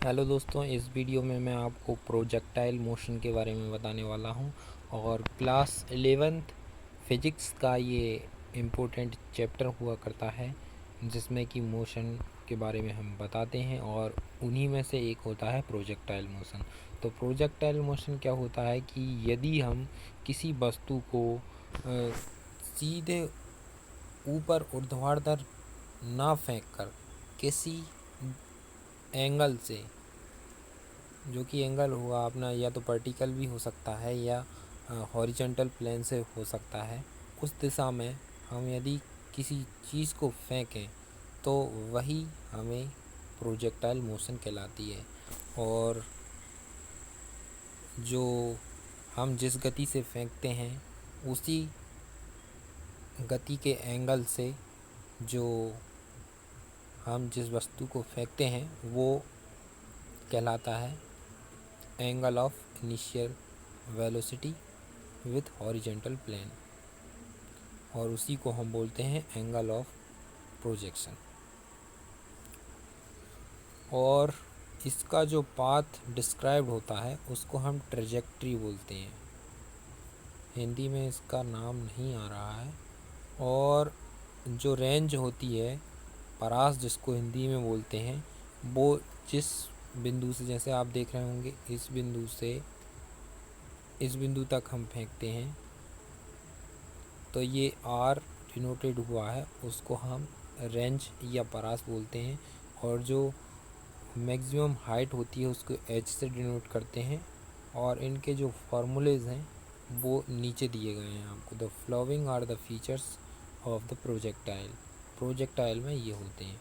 Hello दोस्तों, इस video में मैं आपको प्रोजेक्टाइल मोशन के बारे में बताने वाला हूं और क्लास 11th फिज़िक्स का ये इम्पोर्टेंट चैप्टर हुआ करता है जिसमें कि मोशन के बारे में हम बताते हैं और उन्हीं में से एक होता है प्रोजेक्टाइल मोशन। तो प्रोजेक्टाइल मोशन क्या होता है कि यदि हम किसी वस्तु को सीधे ऊपर ऊर्ध्वाधर ना फेंक कर किसी एंगल से, जो कि एंगल हुआ अपना या तो वर्टिकल भी हो सकता है या हॉरिजॉन्टल प्लेन से हो सकता है, उस दिशा में हम यदि किसी चीज़ को फेंकें तो वही हमें प्रोजेक्टाइल मोशन कहलाती है। और जो हम जिस गति से फेंकते हैं उसी गति के एंगल से जो हम जिस वस्तु को फेंकते हैं वो कहलाता है angle of initial velocity with horizontal plane, और उसी को हम बोलते हैं एंगल ऑफ प्रोजेक्शन। और इसका जो पाथ डिस्क्राइब होता है उसको हम ट्रेजेक्ट्री बोलते हैं। हिंदी में इसका नाम नहीं आ रहा है। और जो रेंज होती है, परास जिसको हिंदी में बोलते हैं, वो जिस बिंदु से, जैसे आप देख रहे होंगे, इस बिंदु से इस बिंदु तक हम फेंकते हैं तो ये आर डिनोटेड हुआ है, उसको हम रेंज या परास बोलते हैं। और जो मैक्सिमम हाइट होती है उसको एच से डिनोट करते हैं। और इनके जो फार्मूलेज हैं वो नीचे दिए गए हैं आपको। The following are the features of the projectile. Projectile में ये होते हैं।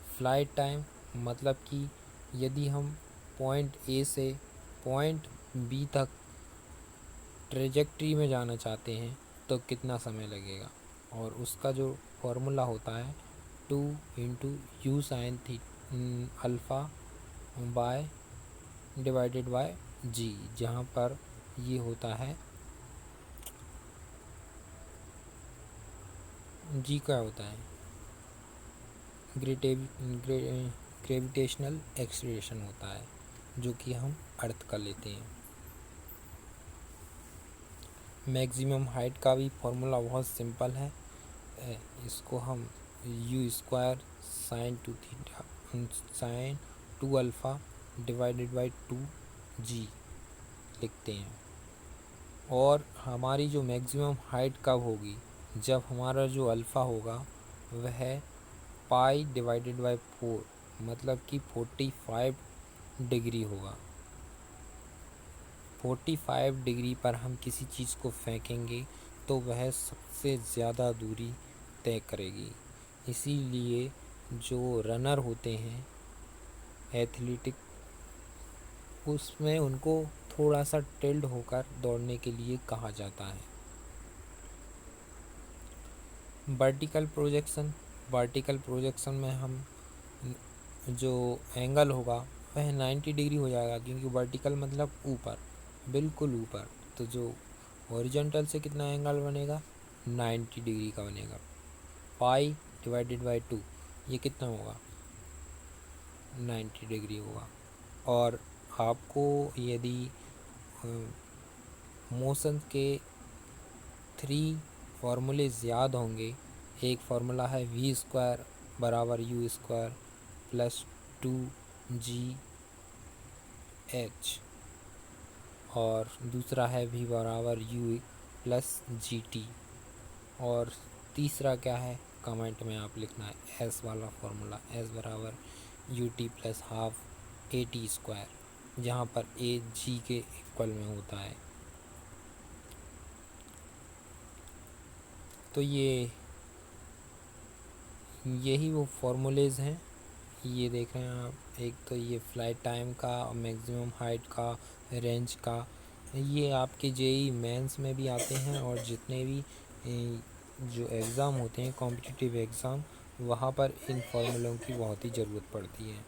फ्लाइट टाइम मतलब कि यदि हम पॉइंट ए से पॉइंट बी तक ट्रेजेक्ट्री में जाना चाहते हैं तो कितना समय लगेगा, और उसका जो फॉर्मूला होता है 2 इंटू यू साइन थी अल्फ़ा बाय डिवाइडेड बाय जी, जहाँ पर ये होता है जी क्या होता है ग्रेविटेशनल एक्सीलरेशन होता है, जो कि हम अर्थ का लेते हैं। मैक्सिमम हाइट का भी फॉर्मूला बहुत सिंपल है। इसको हम you square sine 2 theta sine 2 alpha divided by 2 जी लिखते हैं। और हमारी जो मैक्सिमम हाइट कब होगी, जब हमारा जो अल्फ़ा होगा वह पाई डिवाइडेड बाई 4 मतलब कि 45 डिग्री होगा। 45 डिग्री पर हम किसी चीज़ को फेंकेंगे तो वह सबसे ज़्यादा दूरी तय करेगी। इसीलिए जो रनर होते हैं एथलेटिक, उसमें उनको थोड़ा सा टिल्ड होकर दौड़ने के लिए कहा जाता है। वर्टिकल प्रोजेक्शन में हम जो एंगल होगा वह 90 डिग्री हो जाएगा, क्योंकि वर्टिकल मतलब ऊपर, बिल्कुल ऊपर। तो जो हॉरिजॉन्टल से कितना एंगल बनेगा, 90 डिग्री का बनेगा। पाई डिवाइडेड बाई 2 ये कितना होगा, 90 डिग्री होगा। और आपको यदि मोशन के 3 फार्मूलेज याद होंगे, एक फार्मूला है वी स्क्वायर बराबर you square plus 2 ji H, और दूसरा है वी बराबर यू प्लस जी टी, और तीसरा क्या है कमेंट में आप लिखना है एस वाला फार्मूला, एस बराबर U T plus half A T square, जहाँ पर ए जी के इक्वल में होता है। तो यही वो फार्मूलेज हैं, ये देख रहे हैं आप। एक तो ये फ्लाइट टाइम का, मैक्सिमम हाइट का, रेंज का, ये आपके जेई मेंस में भी आते हैं। और जितने भी जो एग्ज़ाम होते हैं कॉम्पिटिटिव एग्ज़ाम, वहाँ पर इन फार्मूलों की बहुत ही ज़रूरत पड़ती है।